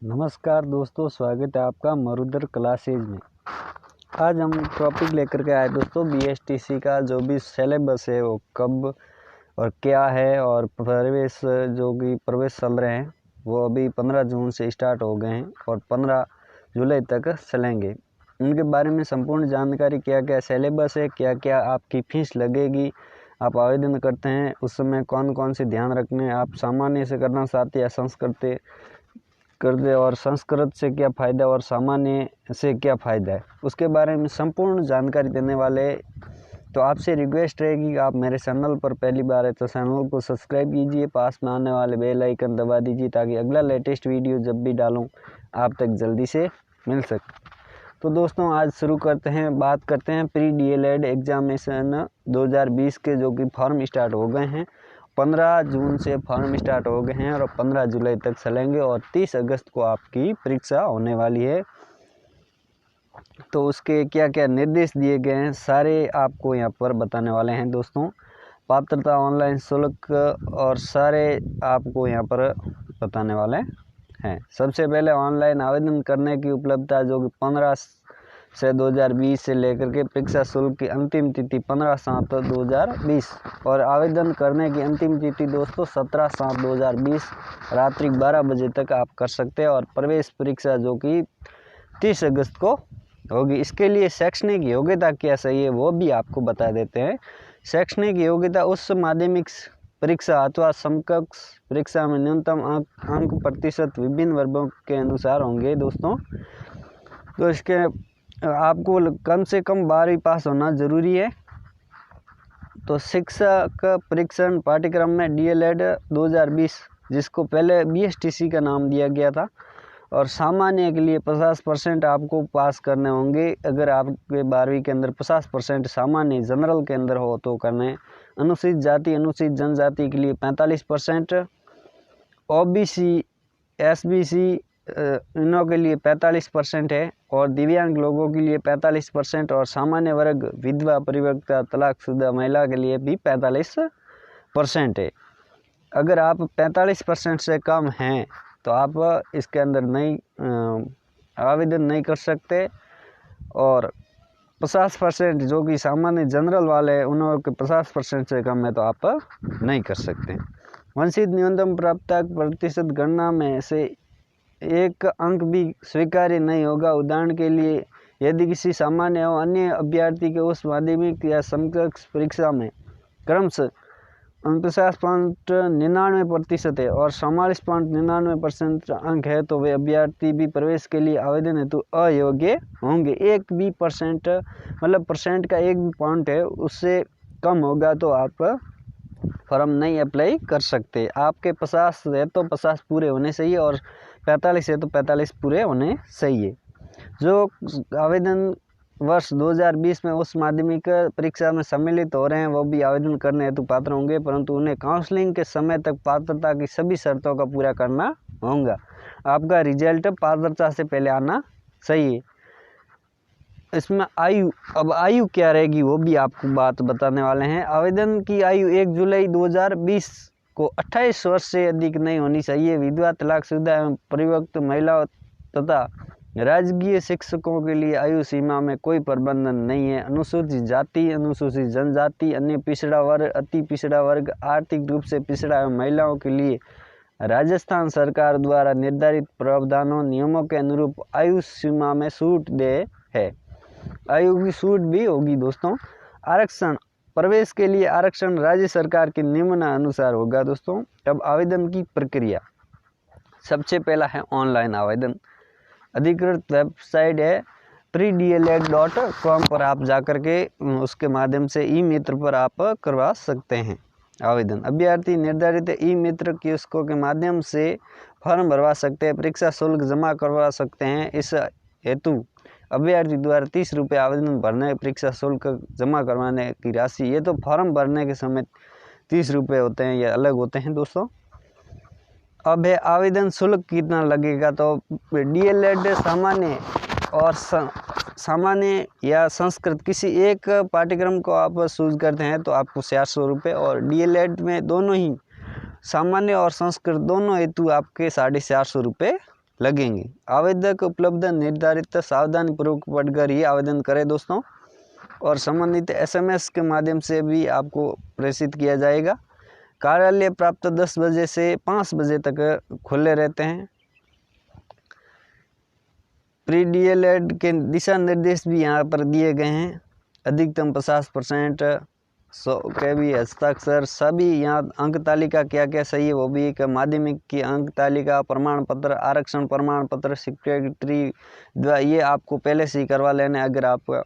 नमस्कार दोस्तों, स्वागत है आपका मरुधर क्लासेज में। आज हम टॉपिक लेकर के आए दोस्तों बीएसटीसी का जो भी सिलेबस है वो कब और क्या है, और प्रवेश जो कि प्रवेश चल रहे हैं वो अभी 15 जून से स्टार्ट हो गए हैं और 15 जुलाई तक चलेंगे। उनके बारे में संपूर्ण जानकारी, क्या क्या सिलेबस है, क्या क्या आपकी फीस लगेगी, आप आवेदन करते हैं उस समय कौन कौन से ध्यान रखने हैं, आप सामान्य से करना चाहते हैं या संस्कृत कर दे, और संस्कृत से क्या फ़ायदा और सामान्य से क्या फ़ायदा है, उसके बारे में संपूर्ण जानकारी देने वाले। तो आपसे रिक्वेस्ट रहेगी कि आप मेरे चैनल पर पहली बार है तो चैनल को सब्सक्राइब कीजिए, पास में आने वाले बेल आइकन दबा दीजिए ताकि अगला लेटेस्ट वीडियो जब भी डालूं आप तक जल्दी से मिल सके। तो दोस्तों आज शुरू करते हैं, बात करते हैं प्री डीएलएड एग्जामिनेशन 2020 के, जो कि फॉर्म स्टार्ट हो गए हैं। 15 जून से फॉर्म स्टार्ट हो गए हैं और 15 जुलाई तक चलेंगे और 30 अगस्त को आपकी परीक्षा होने वाली है। तो उसके क्या क्या निर्देश दिए गए हैं सारे आपको यहाँ पर बताने वाले हैं दोस्तों। पात्रता, ऑनलाइन शुल्क और सारे आपको यहाँ पर बताने वाले हैं। सबसे पहले ऑनलाइन आवेदन करने की उपलब्धता, जो कि 15 से 2020 से लेकर के परीक्षा शुल्क की अंतिम तिथि 15/7/2020 और आवेदन करने की अंतिम तिथि दोस्तों 17/7/2020 रात्रि 12 बजे तक आप कर सकते हैं। और प्रवेश परीक्षा जो कि 30 अगस्त को होगी। इसके लिए शैक्षणिक योग्यता क्या चाहिए वो भी आपको बता देते हैं। शैक्षणिक योग्यता उच्च माध्यमिक परीक्षा अथवा समकक्ष परीक्षा में न्यूनतम अंक प्रतिशत विभिन्न वर्गों के अनुसार होंगे दोस्तों। तो इसके आपको कम से कम 12वीं पास होना जरूरी है। तो शिक्षक परीक्षण पाठ्यक्रम में डीएलएड 2020, जिसको पहले बीएसटीसी का नाम दिया गया था, और सामान्य के लिए 50% आपको पास करने होंगे। अगर आपके 12वीं के अंदर 50% सामान्य जनरल के अंदर हो तो करने। अनुसूचित जाति अनुसूचित जनजाति के लिए 45%, ओबीसी एसबीसी इनों के लिए 45% है, और दिव्यांग लोगों के लिए 45%, और सामान्य वर्ग विधवा परित्यक्ता तलाकशुदा महिला के लिए भी 45% है। अगर आप 45% से कम हैं तो आप इसके अंदर आवेदन नहीं कर सकते, और 50% जो कि सामान्य जनरल वाले हैं उनके 50% से कम है तो आप नहीं कर सकते। वंचित न्यूनतम प्राप्त प्रतिशत गणना में से एक अंक भी स्वीकार्य नहीं होगा। उदाहरण के लिए यदि किसी सामान्य एवं अन्य अभ्यर्थी के उस माध्यमिक या समकक्ष परीक्षा में क्रमशः 49.99% है और 44.99% अंक है तो वे अभ्यर्थी भी प्रवेश के लिए आवेदन हेतु अयोग्य होंगे। एक भी परसेंट मतलब परसेंट का एक भी पॉइंट है उससे कम होगा तो आप फॉर्म नहीं अप्लाई कर सकते। आपके 50 है तो 50 पूरे होने चाहिए और 45 है तो 45 पूरे होने चाहिए। जो आवेदन वर्ष 2020 में उस माध्यमिक परीक्षा में सम्मिलित हो रहे हैं वो भी आवेदन करने हेतु पात्र होंगे, परंतु उन्हें काउंसलिंग के समय तक पात्रता की सभी शर्तों का पूरा करना होगा। आपका रिजल्ट पात्रता से पहले आना चाहिए। इसमें अब आयु क्या रहेगी वो भी आपको बात बताने वाले हैं। आवेदन की आयु 1 जुलाई 2020 को 28 वर्ष से अधिक नहीं होनी चाहिए। विधवा, तलाकशुदा एवं परित्यक्त महिलाओं तथा राजकीय शिक्षकों के लिए आयु सीमा में कोई प्रतिबंधन नहीं है। अनुसूचित जाति, अनुसूचित जनजाति, अन्य पिछड़ा वर्ग, अति पिछड़ा वर्ग, आर्थिक रूप से पिछड़ा एवं महिलाओं के लिए राजस्थान सरकार द्वारा निर्धारित प्रावधानों नियमों के अनुरूप आयु सीमा में छूट दे है। आयु की छूट भी होगी दोस्तों। आरक्षण, प्रवेश के लिए आरक्षण राज्य सरकार के नियमानुसार होगा दोस्तों। अब आवेदन की प्रक्रिया, सबसे पहला है ऑनलाइन आवेदन। अधिकृत वेबसाइट है preDLED.com पर आप जाकर के उसके माध्यम से ई मित्र पर आप करवा सकते हैं आवेदन। अभ्यर्थी निर्धारित ई मित्र कियोस्कों के माध्यम से फॉर्म भरवा सकते हैं, परीक्षा शुल्क जमा करवा सकते हैं। इस हेतु अभ्यर्थी द्वारा 30 रुपये आवेदन भरने, परीक्षा शुल्क जमा करवाने की राशि, ये तो फॉर्म भरने के समय 30 रुपये होते हैं, ये अलग होते हैं दोस्तों। अब है आवेदन शुल्क कितना लगेगा। तो डीएलएड सामान्य या संस्कृत किसी एक पाठ्यक्रम को आप चूज करते हैं तो आपको 400 रुपये, और डीएलएड में दोनों ही सामान्य और संस्कृत दोनों हेतु आपके 450 रुपये लगेंगे। आवेदक उपलब्ध निर्धारित सावधानी पूर्वक पढ़कर ही आवेदन करें दोस्तों, और संबंधित SMS के माध्यम से भी आपको प्रेषित किया जाएगा। कार्यालय प्राप्त 10 बजे से 5 बजे तक खुले रहते हैं। प्री DLED के दिशा निर्देश भी यहाँ पर दिए गए हैं। अधिकतम 50% 100 के भी हस्ताक्षर, सभी यहाँ अंक तालिका क्या क्या सही है वो भी, एक माध्यमिक की अंक तालिका, प्रमाण पत्र, आरक्षण प्रमाण पत्र, सेक्रेटरी द्वारा ये आपको पहले से ही करवा लेना अगर आपका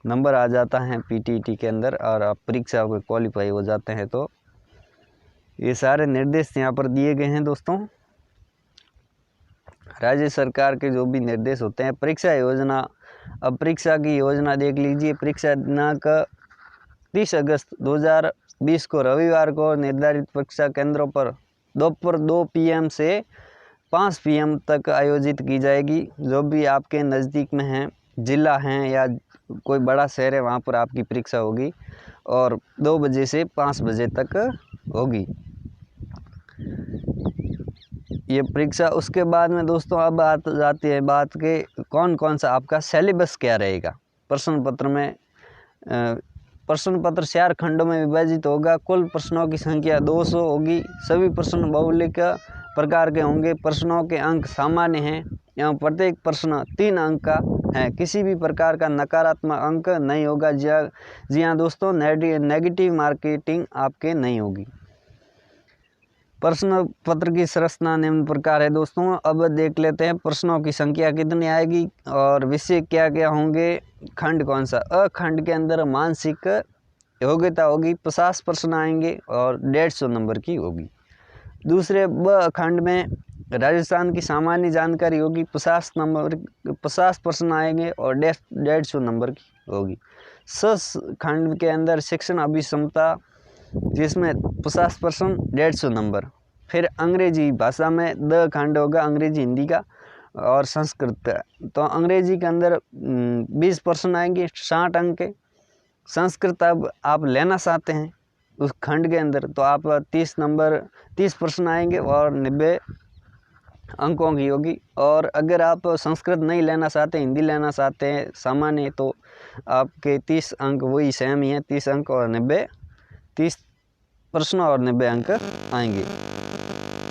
नंबर आ जाता है PTT के अंदर और आप परीक्षा में क्वालिफाई हो जाते हैं तो। ये सारे निर्देश यहाँ पर दिए गए हैं दोस्तों। राज्य सरकार के जो भी निर्देश होते हैं। परीक्षा योजना, अब परीक्षा की योजना देख लीजिए। परीक्षा दिनांक 30 अगस्त 2020 को रविवार को निर्धारित परीक्षा केंद्रों पर दोपहर 2 PM से 5 PM तक आयोजित की जाएगी। जो भी आपके नज़दीक में हैं, जिला हैं या कोई बड़ा शहर है, वहाँ पर आपकी परीक्षा होगी और 2 बजे से 5 बजे तक होगी ये परीक्षा। उसके बाद में दोस्तों अब जाती है बात के कौन कौन सा आपका सिलेबस क्या रहेगा। प्रश्न पत्र में प्रश्न पत्र 4 खंडों में विभाजित होगा। कुल प्रश्नों की संख्या 200 होगी। सभी प्रश्न भौगोलिक प्रकार के होंगे। प्रश्नों के अंक सामान्य हैं एवं प्रत्येक प्रश्न 3 अंक का है। किसी भी प्रकार का नकारात्मक अंक नहीं होगा। जी हाँ दोस्तों, नेगेटिव मार्किंग आपके नहीं होगी। प्रश्न पत्र की संरचना निम्न प्रकार है दोस्तों। अब देख लेते हैं प्रश्नों की संख्या कितनी आएगी और विषय क्या क्या होंगे। खंड कौन सा। अ खंड के अंदर मानसिक योग्यता होगी, 50 प्रश्न आएंगे और 150 नंबर की होगी। दूसरे ब खंड में राजस्थान की सामान्य जानकारी होगी, 50 प्रश्न आएंगे और 150 नंबर की होगी। स खंड के अंदर शिक्षण अभिक्षमता, जिसमें 50 प्रश्न 150 नंबर। फिर अंग्रेजी भाषा में द खंड होगा, अंग्रेजी हिंदी का और संस्कृत। तो अंग्रेजी के अंदर 20 प्रश्न आएंगे, 60 अंक के। संस्कृत अब आप लेना चाहते हैं उस खंड के अंदर तो आप 30 प्रश्न आएंगे और 90 अंकों की होगी। और अगर आप संस्कृत नहीं लेना चाहते, हिंदी लेना चाहते हैं सामान्य, तो आपके 30 अंक वही सेम ही है, 30 अंक और 30 प्रश्न और 90 अंक आएंगे।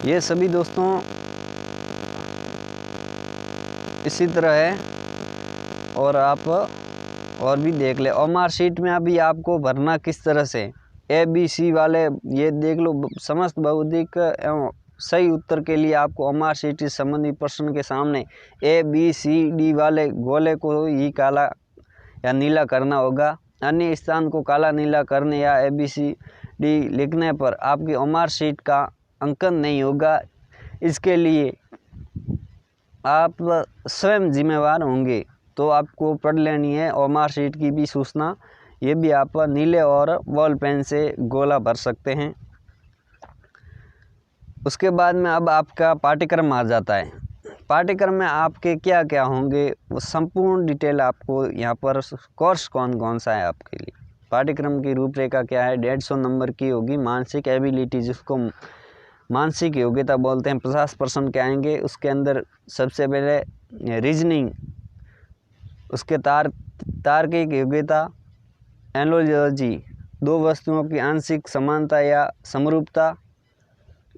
ये सभी दोस्तों इसी तरह है। और आप और भी देख ले। और मार्कशीट में अभी आपको भरना किस तरह से, ABC वाले ये देख लो। समस्त भौतिक एवं सही उत्तर के लिए आपको मार्कशीट संबंधी प्रश्न के सामने ABCD वाले गोले को ही काला या नीला करना होगा। अन्य स्थान को काला नीला करने या ABCD लिखने पर आपकी मार्कशीट का अंकन नहीं होगा। इसके लिए आप स्वयं जिम्मेवार होंगे। तो आपको पढ़ लेनी है। और मार्कशीट की भी सूचना ये भी आप नीले और बॉल पेन से गोला भर सकते हैं। उसके बाद में अब आपका पाठ्यक्रम आ जाता है। पाठ्यक्रम में आपके क्या क्या होंगे वो संपूर्ण डिटेल आपको यहाँ पर। कोर्स कौन कौन सा है आपके लिए, पाठ्यक्रम की रूपरेखा क्या है। 150 नंबर की होगी। मानसिक एबिलिटी, जिसको मानसिक योग्यता बोलते हैं, 50 प्रश्न के आएंगे। उसके अंदर सबसे पहले रीजनिंग, उसके तार्किक योग्यता, एनालॉजी, 2 वस्तुओं की आंशिक समानता या समरूपता,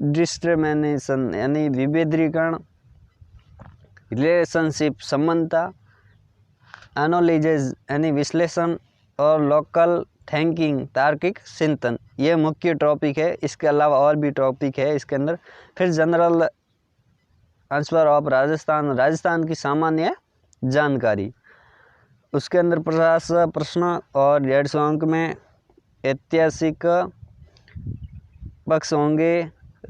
डिस्क्रिमिनेशन यानी विभेदीकरण, रिलेशनशिप संबंधता, एनालिसिस यानी विश्लेषण, और लोकल थिंकिंग तार्किक चिंतन। ये मुख्य टॉपिक है। इसके अलावा और भी टॉपिक है इसके अंदर। फिर जनरल आंसर ऑफ राजस्थान की सामान्य जानकारी, उसके अंदर 50 प्रश्न और 150 अंक में। ऐतिहासिक पक्ष होंगे,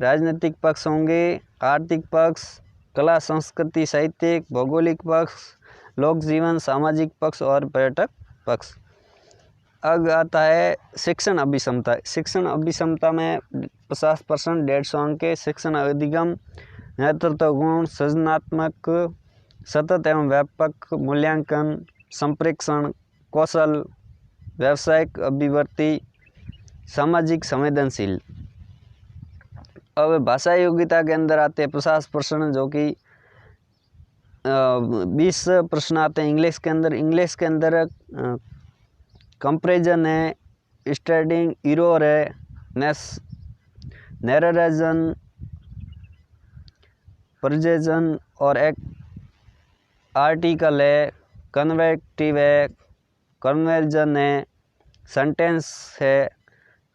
राजनीतिक पक्ष होंगे, आर्थिक पक्ष, कला संस्कृति साहित्यिक, भौगोलिक पक्ष, लोक जीवन, सामाजिक पक्ष और पर्यटक पक्ष। अब आता है शिक्षण अभिक्षमता। शिक्षण अभिक्षमता में 50% 150 अंक के। शिक्षण अधिगम, नेतृत्व गुण, सृजनात्मक, सतत एवं व्यापक मूल्यांकन, संप्रेषण कौशल, व्यावसायिक अभिवृत्ति, सामाजिक संवेदनशील। अब भाषा योग्यता के अंदर आते हैं 50 प्रश्न, जो कि 20 प्रश्न आते हैं इंग्लिश के अंदर। इंग्लिश के अंदर कंपैरिजन है, स्टडिंग एरर है, नैरेशन, प्रजेशन और एक आर्टिकल है, कन्वेक्टिव है, कन्वर्जन है, सेंटेंस है,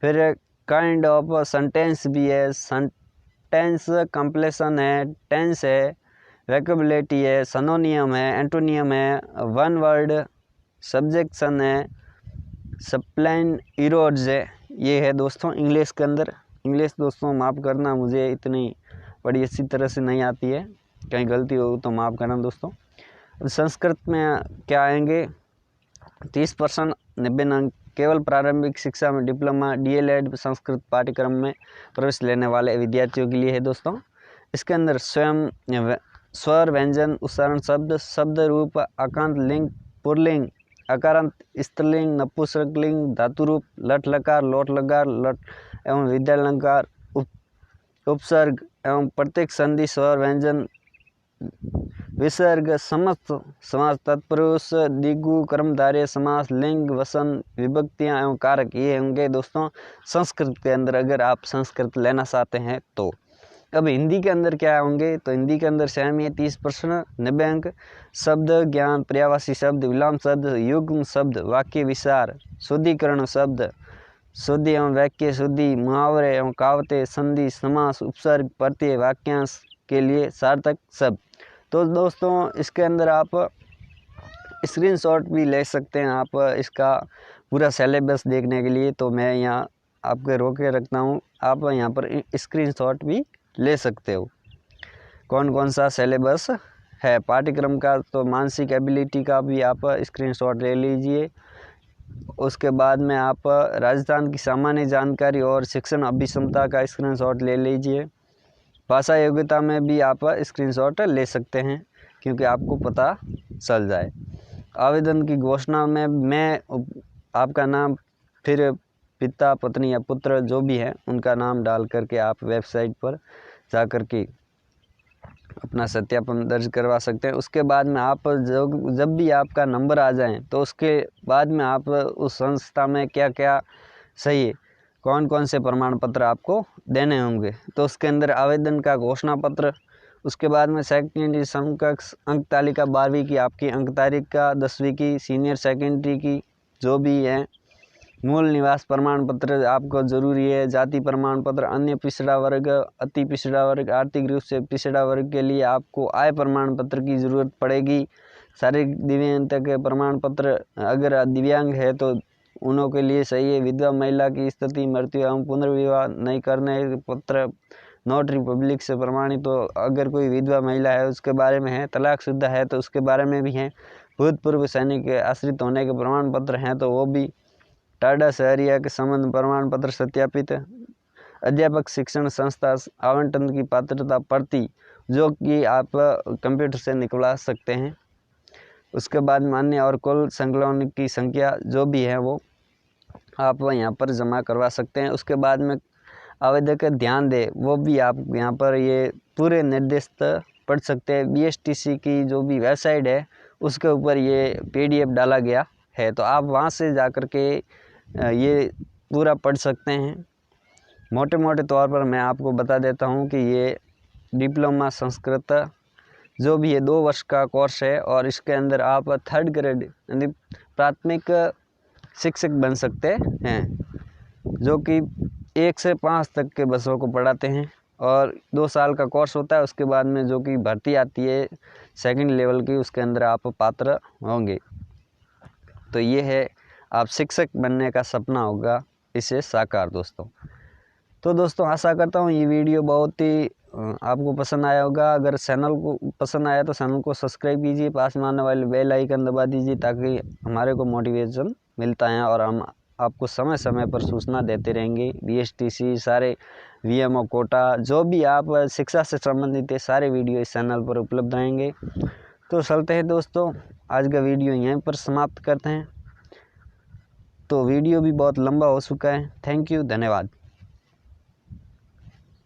फिर काइंड ऑफ सेंटेंस भी है, सेंटेंस कंप्लीशन है, टेंस है, वोकैबुलरी है, सिनोनिम है, एंटोनियम है, वन वर्ड सब्जेक्शन है, स्पेलिंग एरर्स है। ये है दोस्तों इंग्लिश के अंदर। इंग्लिश दोस्तों माफ़ करना, मुझे इतनी बड़ी अच्छी तरह से नहीं आती है, कहीं गलती हो तो माफ़ करना दोस्तों। संस्कृत में क्या आएंगे, 30% 90 अंक केवल प्रारंभिक शिक्षा में डिप्लोमा DLED संस्कृत पाठ्यक्रम में प्रवेश लेने वाले विद्यार्थियों के लिए है दोस्तों। इसके अंदर स्वयं स्वर, व्यंजन, उच्चारण, शब्द रूप, आकांत लिंग, पुल्लिंग, अकारांत, स्त्रीलिंग, नपुंसकलिंग, धातु रूप, लट लकार, लोट लकार, लट एवं विद्यालंकार, उपसर्ग एवं प्रत्येक संधि, स्वर, व्यंजन, विसर्ग, समस्त समास, तत्पुरुष, द्विगु, कर्मधारय समास, लिंग, वचन, विभक्तियां एवं कारक, ये होंगे दोस्तों संस्कृत के अंदर, अगर आप संस्कृत लेना चाहते हैं तो। अब हिंदी के अंदर क्या होंगे, तो हिंदी के अंदर सेम है, 30 प्रश्न 90 अंक। शब्द ज्ञान, पर्यायवाची शब्द, विलोम शब्द, युग्म शब्द, वाक्य विचार, शुद्धिकरण शब्द, शुद्धि एवं वाक्य शुद्धि, मुहावरे एवं कहावतें, संधि, समास, उपसर्ग, प्रत्यय, वाक्यांश के लिए सार्थक शब्द। तो दोस्तों इसके अंदर आप स्क्रीनशॉट भी ले सकते हैं आप इसका पूरा सिलेबस देखने के लिए। तो मैं यहाँ आपके रोक के रखता हूँ, आप यहाँ पर स्क्रीनशॉट भी ले सकते हो कौन कौन सा सिलेबस है पाठ्यक्रम का। तो मानसिक एबिलिटी का भी आप स्क्रीनशॉट ले लीजिए। उसके बाद में आप राजस्थान की सामान्य जानकारी और शिक्षण अभिक्षमता का स्क्रीनशॉट ले लीजिए। भाषा योग्यता में भी आप स्क्रीनशॉट ले सकते हैं, क्योंकि आपको पता चल जाए। आवेदन की घोषणा में मैं आपका नाम, फिर पिता, पत्नी या पुत्र जो भी है उनका नाम डाल करके आप वेबसाइट पर जा कर के अपना सत्यापन दर्ज करवा सकते हैं। उसके बाद में आप जब भी आपका नंबर आ जाए तो उसके बाद में आप उस संस्था में क्या क्या सही है, कौन कौन से प्रमाण पत्र आपको देने होंगे। तो उसके अंदर आवेदन का घोषणा पत्र, उसके बाद में सेकेंडरी समकक्ष अंक तालिका 12वीं की आपकी अंक तारीख का, 10वीं की, सीनियर सेकेंडरी की जो भी है, मूल निवास प्रमाण पत्र आपको ज़रूरी है, जाति प्रमाण पत्र, अन्य पिछड़ा वर्ग, अति पिछड़ा वर्ग, आर्थिक रूप से पिछड़ा वर्ग के लिए आपको आय प्रमाण पत्र की ज़रूरत पड़ेगी। शारीरिक दिव्यांगता के प्रमाण पत्र, अगर दिव्यांग है तो उनों के लिए सही है। विधवा महिला की स्थिति, मृत्यु एवं पुनर्विवाह नहीं करने पत्र, नोटरी पब्लिक से प्रमाणित, तो अगर कोई विधवा महिला है उसके बारे में है, तलाकशुदा है तो उसके बारे में भी है, भूतपूर्व सैनिक के आश्रित होने के प्रमाण पत्र हैं तो वो भी, टाडा शहरिया के संबंध प्रमाण पत्र सत्यापित, अध्यापक शिक्षण संस्था आवंटन की पात्रता पर्ची जो कि आप कंप्यूटर से निकलवा सकते हैं। उसके बाद मान्य और कुल संकलन की संख्या जो भी है वो आप यहाँ पर जमा करवा सकते हैं। उसके बाद में आवेदक ध्यान दे वो भी आप यहाँ पर ये पूरे निर्देश पढ़ सकते हैं। BSTC की जो भी वेबसाइट है उसके ऊपर ये PDF डाला गया है, तो आप वहाँ से जा कर के ये पूरा पढ़ सकते हैं। मोटे मोटे तौर पर मैं आपको बता देता हूँ कि ये डिप्लोमा संस्कृत जो भी ये 2 वर्ष का कोर्स है, और इसके अंदर आप 3rd ग्रेड यानी प्राथमिक शिक्षक बन सकते हैं, जो कि 1 से 5 तक के बच्चों को पढ़ाते हैं, और 2 साल का कोर्स होता है। उसके बाद में जो कि भर्ती आती है 2nd लेवल की, उसके अंदर आप पात्र होंगे। तो ये है, आप शिक्षक बनने का सपना होगा इसे साकार दोस्तों। तो दोस्तों आशा करता हूँ ये वीडियो बहुत ही आपको पसंद आया होगा। अगर चैनल को पसंद आया तो चैनल को सब्सक्राइब कीजिए, पास में आने वाले बेल आइकन दबा दीजिए, ताकि हमारे को मोटिवेशन मिलता है और हम आपको समय समय पर सूचना देते रहेंगे। BSTC सारे VMO कोटा जो भी आप शिक्षा से संबंधित है सारे वीडियो इस चैनल पर उपलब्ध रहेंगे। तो चलते हैं दोस्तों, आज का वीडियो यहीं पर समाप्त करते हैं। तो वीडियो भी बहुत लंबा हो चुका है। थैंक यू, धन्यवाद।